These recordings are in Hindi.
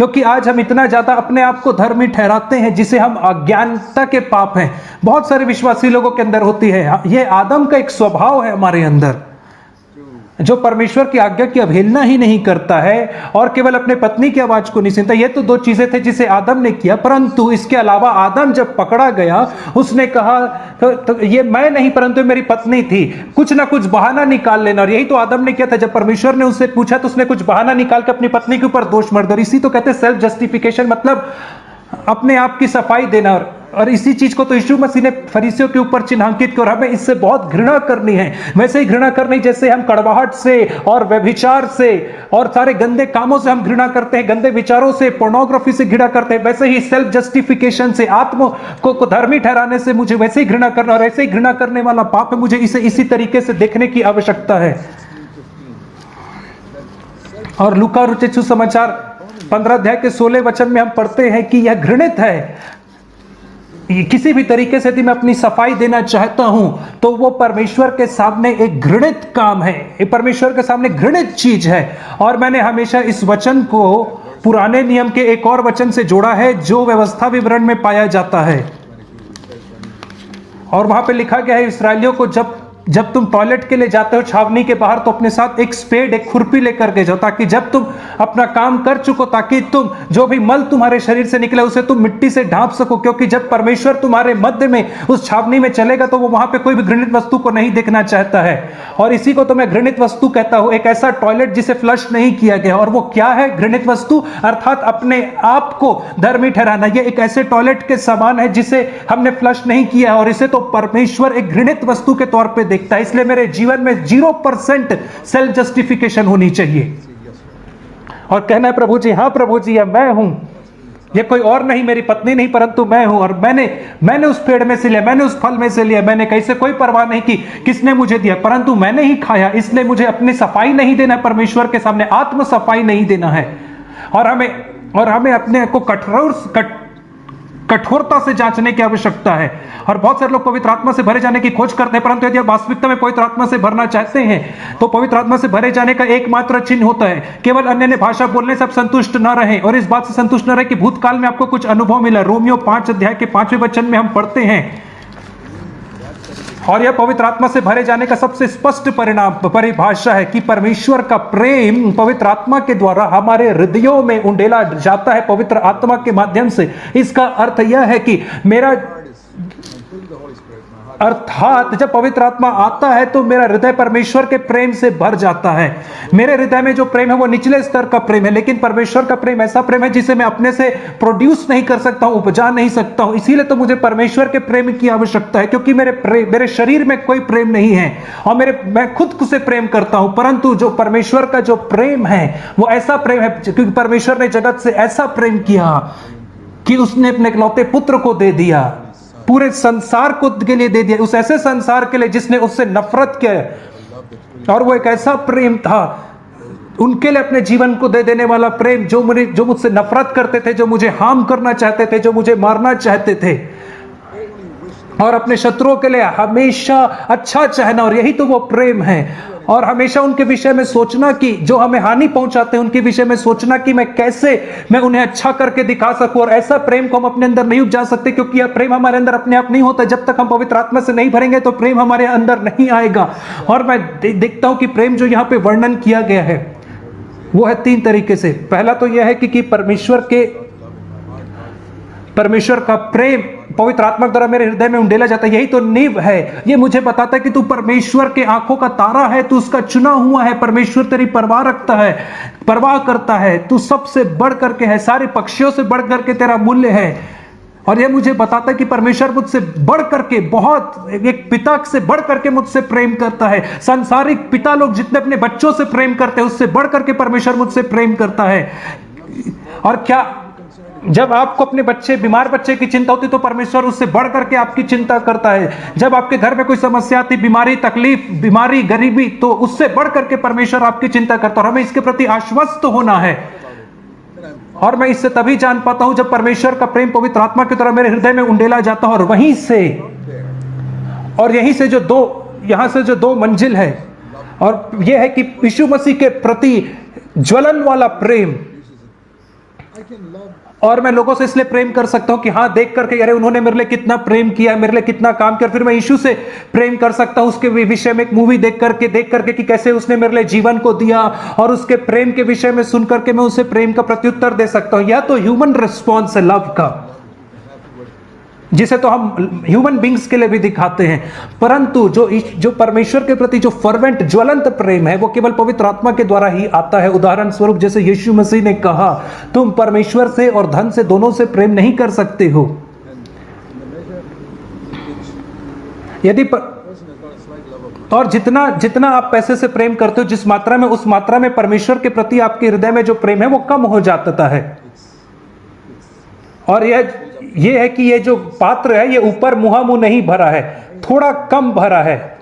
क्योंकि आज हम इतना ज्यादा अपने आप को धर्मी ठहराते हैं जिसे हम अज्ञानता के पाप हैं, बहुत सारे विश्वासी लोगों के अंदर होती है। यह आदम का एक स्वभाव है हमारे अंदर, जो परमेश्वर की आज्ञा की अवहेलना ही नहीं करता है और केवल अपने पत्नी की आवाज को नहीं सुनता। ये तो दो चीजें थे जिसे आदम ने किया, परंतु इसके अलावा आदम जब पकड़ा गया उसने कहा तो ये मैं नहीं परंतु मेरी पत्नी थी, कुछ ना कुछ बहाना निकाल लेना। और यही तो आदम ने किया था। जब परमेश्वर ने उससे पूछा तो उसने कुछ बहाना निकाल के अपनी पत्नी के ऊपर दोष मर दिया। इसी तो कहते हैं सेल्फ जस्टिफिकेशन, मतलब अपने आप की सफाई देना। और इसी चीज को तो यीशु मसीह ने फरीसियों के ऊपर चिन्हांकित किया। और हमें इससे बहुत घृणा करनी है, वैसे ही घृणा करनी जैसे हम कड़वाहट से और व्यभिचार से और सारे गंदे कामों से हम घृणा करते हैं, गंदे विचारों से, पोर्नोग्राफी से घृणा करते हैं, वैसे ही सेल्फ जस्टिफिकेशन से, आत्म को धर्मी ठहराने से मुझे वैसे ही घृणा करना। और ऐसे ही घृणा करने वाला पाप है, मुझे इसे इसी तरीके से देखने की आवश्यकता है। और लूका रचित सुसमाचार 15 अध्याय के 16 वचन में हम पढ़ते हैं कि यह घृणित है, किसी भी तरीके से यदि मैं अपनी सफाई देना चाहता हूं तो वो परमेश्वर के सामने एक घृणित काम है, ये परमेश्वर के सामने घृणित चीज है। और मैंने हमेशा इस वचन को पुराने नियम के एक और वचन से जोड़ा है जो व्यवस्था विवरण में पाया जाता है। और वहां पे लिखा गया है इस्राएलियों को, जब तुम टॉयलेट के लिए जाते हो छावनी के बाहर तो अपने साथ एक स्पेड, एक खुरपी लेकर के जाओ, ताकि जब तुम अपना काम कर चुको ताकि तुम जो भी मल तुम्हारे शरीर से निकले उसे तुम मिट्टी से ढांप सको। क्योंकि जब परमेश्वर तुम्हारे मध्य में उस छावनी में चलेगा तो वो वहां पे कोई भी घृणित वस्तु को नहीं देखना चाहता है। और इसी को तो मैं घृणित वस्तु कहता हूं, एक ऐसा टॉयलेट जिसे फ्लश नहीं किया गया। और वो क्या है घृणित वस्तु? अर्थात अपने आप को धर्मी ठहराना। ये एक ऐसे टॉयलेट के समान है जिसे हमने फ्लश नहीं किया और इसे तो परमेश्वर एक घृणित वस्तु के तौर पर देखता है। इसलिए मेरे जीवन में 0% सेल्फ जस्टिफिकेशन होनी चाहिए और कहना है प्रभु जी, हाँ प्रभु जी, यह मैं हूं, ये कोई और नहीं, मेरी पत्नी नहीं परंतु मैं हूं। और मैंने उस पेड़ में से लिया, मैंने उस फल में से लिया, मैंने कैसे कोई परवाह नहीं की किसने मुझे दिया, परंतु मैंने ही खाया। इसलिए मुझे अपनी सफाई नहीं देना है परमेश्वर के सामने, आत्म सफाई नहीं देना है। और हमें अपने को कठोरता से जांचने की आवश्यकता है। और बहुत सारे लोग पवित्र आत्मा से भरे जाने की खोज करते हैं, परंतु यदि आप वास्तविकता में पवित्र आत्मा से भरना चाहते हैं तो पवित्र आत्मा से भरे जाने का एकमात्र चिन्ह होता है केवल अन्य भाषा बोलने से आप संतुष्ट न रहें और इस बात से संतुष्ट न रहे कि भूतकाल में आपको कुछ अनुभव मिला। रोमियो 5 अध्याय के 5वें वचन में हम पढ़ते हैं, और यह पवित्र आत्मा से भरे जाने का सबसे स्पष्ट परिभाषा है कि परमेश्वर का प्रेम पवित्र आत्मा के द्वारा हमारे हृदयों में उंडेला जाता है पवित्र आत्मा के माध्यम से। इसका अर्थ यह है कि अर्थात जब पवित्र आत्मा आता है तो मेरा हृदय परमेश्वर के प्रेम से भर जाता है। मेरे हृदय में जो प्रेम है वो निचले स्तर का प्रेम है, लेकिन परमेश्वर का प्रेम ऐसा प्रेम है जिसे मैं अपने से प्रोड्यूस नहीं कर सकता हूं, उपजा नहीं सकता हूं। इसीलिए तो मुझे परमेश्वर के प्रेम की आवश्यकता है, क्योंकि मेरे शरीर में कोई प्रेम नहीं है और मैं खुद से प्रेम करता हूं। परंतु जो परमेश्वर का जो प्रेम है वो ऐसा प्रेम है, क्योंकि परमेश्वर ने जगत से ऐसा प्रेम किया कि उसने अपने इकलौते पुत्र को दे दिया, पूरे संसार को के लिए दे दिया, उस ऐसे संसार के लिए जिसने उससे नफरत किया। और वो एक ऐसा प्रेम था उनके लिए अपने जीवन को दे देने वाला प्रेम, जो मुझसे नफरत करते थे, जो मुझे हार्म करना चाहते थे, जो मुझे मारना चाहते थे, और अपने शत्रुओं के लिए हमेशा अच्छा चाहना। और यही तो वो प्रेम है। और हमेशा उनके विषय में सोचना कि जो हमें हानि पहुंचाते हैं उनके विषय में सोचना कि मैं उन्हें अच्छा करके दिखा सकूं। और ऐसा प्रेम को हम अपने अंदर नहीं उपजा सकते, क्योंकि यह प्रेम हमारे अंदर अपने आप नहीं होता। जब तक हम पवित्र आत्मा से नहीं भरेंगे तो प्रेम हमारे अंदर नहीं आएगा। और मैं देखता हूं कि प्रेम जो यहाँ पे वर्णन किया गया है वो है 3 तरीके से। पहला तो यह है कि परमेश्वर का प्रेम पवित्र आत्मा द्वारा मेरे हृदय में उंडेला जाता है। यही तो नींव है। ये मुझे बताता है कि तू परमेश्वर के आंखों का तारा है, तू उसका चुना हुआ है। परमेश्वर तेरी परवाह रखता है, परवाह करता है, तू सबसे बढ़ करके है, सारे पक्षियों से बढ़ करके तेरा मूल्य है। और यह मुझे बताता है कि परमेश्वर मुझसे बढ़ करके, बहुत एक पिता से बढ़ करके मुझसे प्रेम करता है। सांसारिक पिता लोग जितने अपने बच्चों से प्रेम करते हैं उससे बढ़ करके परमेश्वर मुझसे प्रेम करता है। और क्या जब आपको अपने बीमार बच्चे की चिंता होती तो परमेश्वर उससे बढ़ करके आपकी चिंता करता है। जब आपके घर में कोई समस्या आती, बीमारी, तकलीफ, बीमारी, गरीबी, तो उससे बढ़ करके परमेश्वर आपकी चिंता करता है। और हमें इसके प्रति आश्वस्त होना है। और मैं इससे तभी जान पाता हूं जब परमेश्वर का प्रेम पवित्र आत्मा की तरह मेरे हृदय में उंडेला जाता है। और यहीं से जो 2 मंजिल है, और यह है कि यीशु मसीह के प्रति ज्वलन वाला प्रेम, और मैं लोगों से इसलिए प्रेम कर सकता हूं कि हाँ, देख करके अरे उन्होंने मेरे लिए कितना प्रेम किया, मेरे लिए कितना काम किया। फिर मैं यीशु से प्रेम कर सकता हूं उसके विषय में एक मूवी देख करके कि कैसे उसने मेरे लिए जीवन को दिया, और उसके प्रेम के विषय में सुन करके मैं उसे प्रेम का प्रत्युत्तर दे सकता हूं। यह तो ह्यूमन रिस्पॉन्स है लव का, जिसे तो हम ह्यूमन बींग्स के लिए भी दिखाते हैं। परंतु जो परमेश्वर के प्रति जो फर्वेंट ज्वलंत प्रेम है वो केवल पवित्र आत्मा के द्वारा ही आता है। उदाहरण स्वरूप जैसे यीशु मसीह ने कहा, तुम परमेश्वर से और धन से, दोनों से प्रेम नहीं कर सकते हो। यदि और जितना आप पैसे से प्रेम करते हो, जिस मात्रा में, उस मात्रा में परमेश्वर के प्रति आपके हृदय में जो प्रेम है वो कम हो जाता है। और ये है कि ये जो पात्र है ये ऊपर मुहामुह नहीं भरा है, थोड़ा कम भरा है।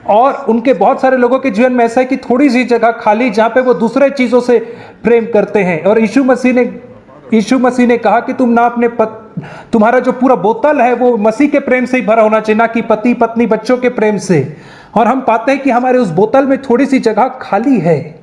और उनके बहुत सारे लोगों के जीवन में ऐसा है कि थोड़ी सी जगह खाली, जहां पे वो दूसरे चीजों से प्रेम करते हैं। और यीशु मसीह ने कहा कि तुम ना अपने तुम्हारा जो पूरा बोतल है वो मसीह के प्रेम से ही भरा होना चाहिए, ना कि पति पत्नी बच्चों के प्रेम से। और हम पाते हैं कि हमारे उस बोतल में थोड़ी सी जगह खाली है,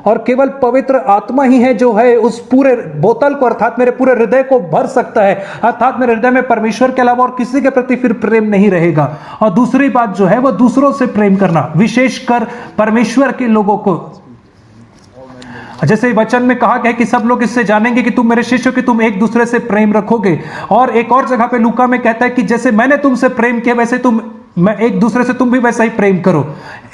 और केवल पवित्र आत्मा ही है जो है उस पूरे बोतल को, अर्थात मेरे पूरे हृदय को भर सकता है। अर्थात मेरे हृदय में परमेश्वर के अलावा और किसी के प्रति फिर प्रेम नहीं रहेगा। और दूसरी बात जो है वो दूसरों से प्रेम करना, विशेषकर परमेश्वर के लोगों को। जैसे वचन में कहा गया है कि सब लोग इससे जानेंगे कि तुम मेरे शिष्य हो, कि तुम एक दूसरे से प्रेम रखोगे। और एक और जगह पे लूका में कहता है कि जैसे मैंने तुमसे प्रेम किया वैसे मैं एक दूसरे से तुम भी वैसा ही प्रेम करो।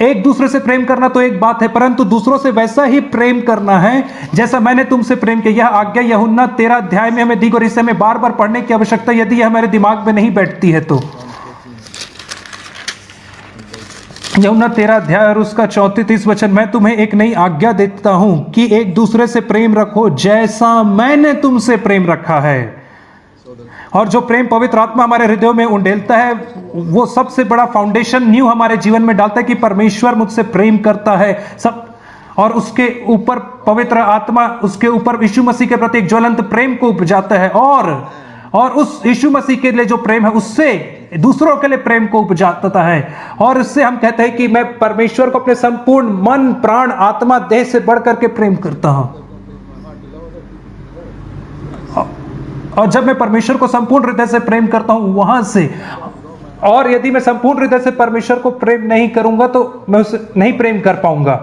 एक दूसरे से प्रेम करना तो एक बात है, परंतु दूसरों से वैसा ही प्रेम करना है जैसा मैंने तुमसे प्रेम किया। यह आज्ञा यूहन्ना 13 अध्याय में हमें दी, और इसे हमें बार बार पढ़ने की आवश्यकता यदि यह हमारे दिमाग में नहीं बैठती है तो। यूहन्ना 13 अध्याय और उसका 34 वचन, मैं तुम्हें एक नई आज्ञा देता हूं कि एक दूसरे से प्रेम रखो जैसा मैंने तुमसे प्रेम रखा है। और जो प्रेम पवित्र आत्मा हमारे हृदयों में उंडेलता है वो सबसे बड़ा फाउंडेशन न्यू हमारे जीवन में डालता है कि परमेश्वर मुझसे प्रेम करता है सब। और उसके ऊपर पवित्र आत्मा, उसके ऊपर यीशु मसीह के प्रति एक ज्वलंत प्रेम को उपजाता है, और उस यीशु मसीह के लिए जो प्रेम है उससे दूसरों के लिए प्रेम को उपजाता है। और इससे हम कहते हैं कि मैं परमेश्वर को अपने संपूर्ण मन, प्राण, आत्मा, देह से बढ़कर के प्रेम करता हूं। और जब मैं परमेश्वर को संपूर्ण हृदय से प्रेम करता हूं वहां से, और यदि मैं संपूर्ण हृदय से परमेश्वर को प्रेम नहीं करूंगा तो मैं उसे नहीं प्रेम कर पाऊंगा।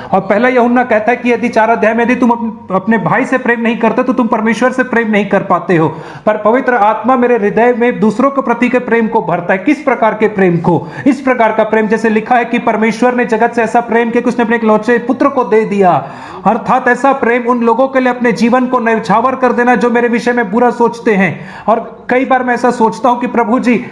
और पहला यूहन्ना कहता है कि यदि 4 अध्याय में यदि तुम अपने भाई से प्रेम नहीं करते तो तुम परमेश्वर से प्रेम नहीं कर पाते हो। पर पवित्र आत्मा मेरे हृदय में दूसरों के प्रति के प्रेम को भरता है। किस प्रकार के प्रेम को? इस प्रकार का प्रेम जैसे लिखा है कि परमेश्वर ने जगत से ऐसा प्रेम किया कि उसने अपने इकलौते पुत्र को दे दिया। अर्थात ऐसा प्रेम उन लोगों के लिए अपने जीवन को न्यौछावर कर देना जो मेरे विषय में बुरा सोचते हैं। और कई बार मैं ऐसा सोचता हूं कि प्रभु जी,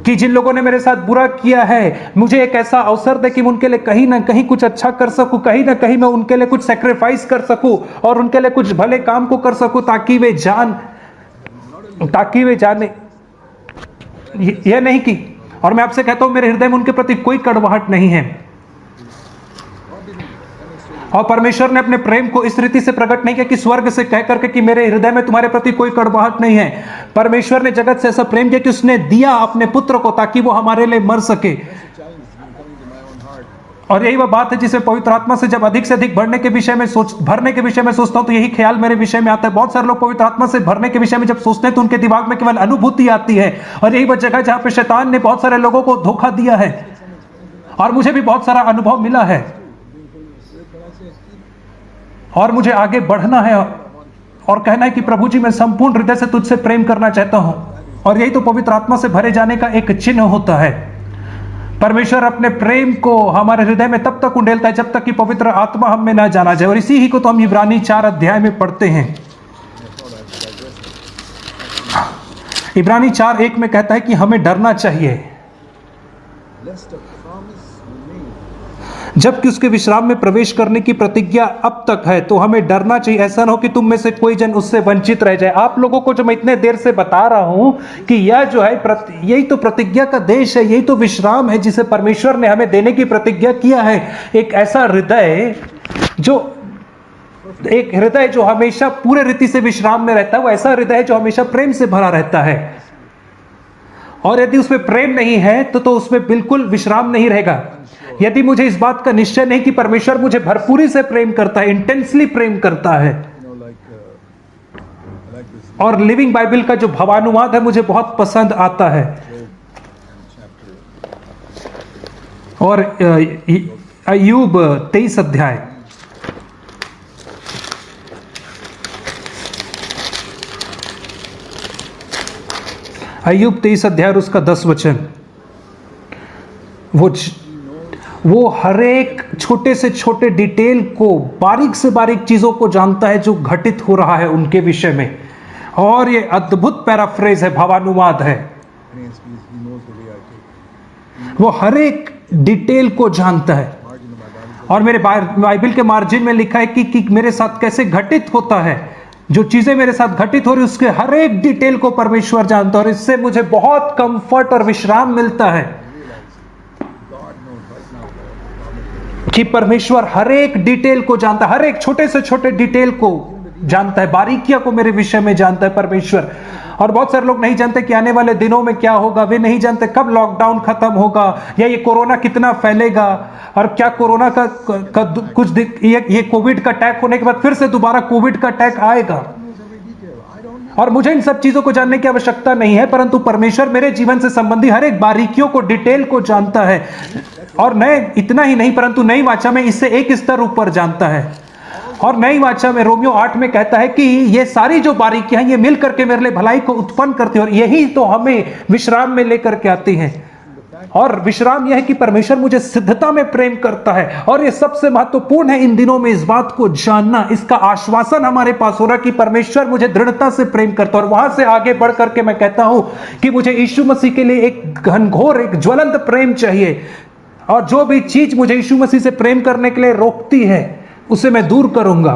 कि जिन लोगों ने मेरे साथ बुरा किया है, मुझे एक ऐसा अवसर दे कि मैं उनके लिए कहीं ना कहीं कुछ अच्छा कर सकूं, कहीं ना कहीं मैं उनके लिए कुछ सैक्रिफाइस कर सकूं और उनके लिए कुछ भले काम को कर सकूं, ताकि वे जाने यह नहीं कि। और मैं आपसे कहता हूं मेरे हृदय में उनके प्रति कोई कड़वाहट नहीं है। और परमेश्वर ने अपने प्रेम को इस रीति से प्रकट नहीं किया कि स्वर्ग से कह करके कि मेरे हृदय में तुम्हारे प्रति कोई कड़वाहट नहीं है। परमेश्वर ने जगत से ऐसा प्रेम किया कि उसने दिया अपने पुत्र को ताकि वो हमारे लिए मर सके। और यही वह बात है जिसे पवित्र आत्मा से जब अधिक से अधिक भरने के विषय में सोचता हूं तो यही ख्याल मेरे विषय में आता है। बहुत सारे लोग पवित्र आत्मा से भरने के विषय में जब सोचते हैं तो उनके दिमाग में केवल अनुभूति आती है। और यही वह जगह जहां पे शैतान ने बहुत सारे लोगों को धोखा दिया है, और मुझे भी बहुत सारा अनुभव मिला है। और मुझे आगे बढ़ना है और कहना है कि प्रभु जी, मैं संपूर्ण हृदय से तुझसे प्रेम करना चाहता हूं। और यही तो पवित्र आत्मा से भरे जाने का एक चिन्ह होता है। परमेश्वर अपने प्रेम को हमारे हृदय में तब तक उंडेलता है जब तक कि पवित्र आत्मा हम में ना जाना जाए। और इसी ही को तो हम इब्रानी 4 अध्याय में पढ़ते हैं। इब्रानी 4:1 में कहता है कि हमें डरना चाहिए, जबकि उसके विश्राम में प्रवेश करने की प्रतिज्ञा अब तक है। तो हमें डरना चाहिए, ऐसा ना हो कि तुम में से कोई जन उससे वंचित रह जाए। आप लोगों को जो मैं इतने देर से बता रहा हूं कि यह जो है यही तो प्रतिज्ञा का देश है, यही तो विश्राम है जिसे परमेश्वर ने हमें देने की प्रतिज्ञा किया है। एक ऐसा हृदय जो हमेशा पूरे रीति से विश्राम में रहता है, वो ऐसा हृदय जो हमेशा प्रेम से भरा रहता है। और यदि उसमें प्रेम नहीं है तो उसमें बिल्कुल विश्राम नहीं रहेगा। यदि मुझे इस बात का निश्चय नहीं कि परमेश्वर मुझे भरपूरी से प्रेम करता है, इंटेंसली प्रेम करता है, और लिविंग बाइबल का जो भावानुवाद है मुझे बहुत पसंद आता है। और अय्यूब 23 अध्याय, अय्यूब 23 अध्याय और उसका 10 वचन, वो हर एक छोटे से छोटे डिटेल को, बारीक से बारीक चीजों को जानता है जो घटित हो रहा है उनके विषय में। और ये अद्भुत पैराफ्रेज है, भावानुवाद है। वो हर एक डिटेल को जानता है। और मेरे बाइबल के मार्जिन में लिखा है कि मेरे साथ कैसे घटित होता है, जो चीजें मेरे साथ घटित हो रही उसके हर एक डिटेल को परमेश्वर जानता है। और इससे मुझे बहुत कंफर्ट और विश्राम मिलता है कि परमेश्वर हर एक डिटेल को जानता है, हर एक छोटे से छोटे डिटेल को जानता है, बारीकियां को मेरे विषय में जानता है परमेश्वर। और बहुत सारे लोग नहीं जानते कि आने वाले दिनों में क्या होगा, वे नहीं जानते कब लॉकडाउन खत्म होगा, या ये कोरोना कितना फैलेगा, और क्या कोरोना का कुछ ये कोविड का अटैक होने के बाद फिर से दोबारा कोविड का अटैक आएगा। और मुझे इन सब चीजों को जानने की आवश्यकता नहीं है, परंतु परमेश्वर मेरे जीवन से संबंधी हर एक बारीकियों को, डिटेल को जानता है। और मैं इतना ही नहीं, परंतु नई वाचा में इससे एक स्तर ऊपर जानता है। और नई वाचा में रोमियो 8 में कहता है कि ये सारी जो बारीकियां हैं ये मिल करके मेरे लिए भलाई को उत्पन्न करती है, और यही तो हमें विश्राम में लेकर के आती हैं। और विश्राम यह है कि परमेश्वर मुझे सिद्धता में प्रेम करता है। और ये सबसे महत्वपूर्ण है इन दिनों में इस बात को जानना, इसका आश्वासन हमारे पास हो रहा कि परमेश्वर मुझे दृढ़ता से प्रेम करता है। और वहां से आगे बढ़ करके मैं कहता हूं कि मुझे यीशु मसीह के लिए एक घनघोर, एक ज्वलंत प्रेम चाहिए। और जो भी चीज मुझे यीशु मसीह से प्रेम करने के लिए रोकती है उसे मैं दूर करूंगा।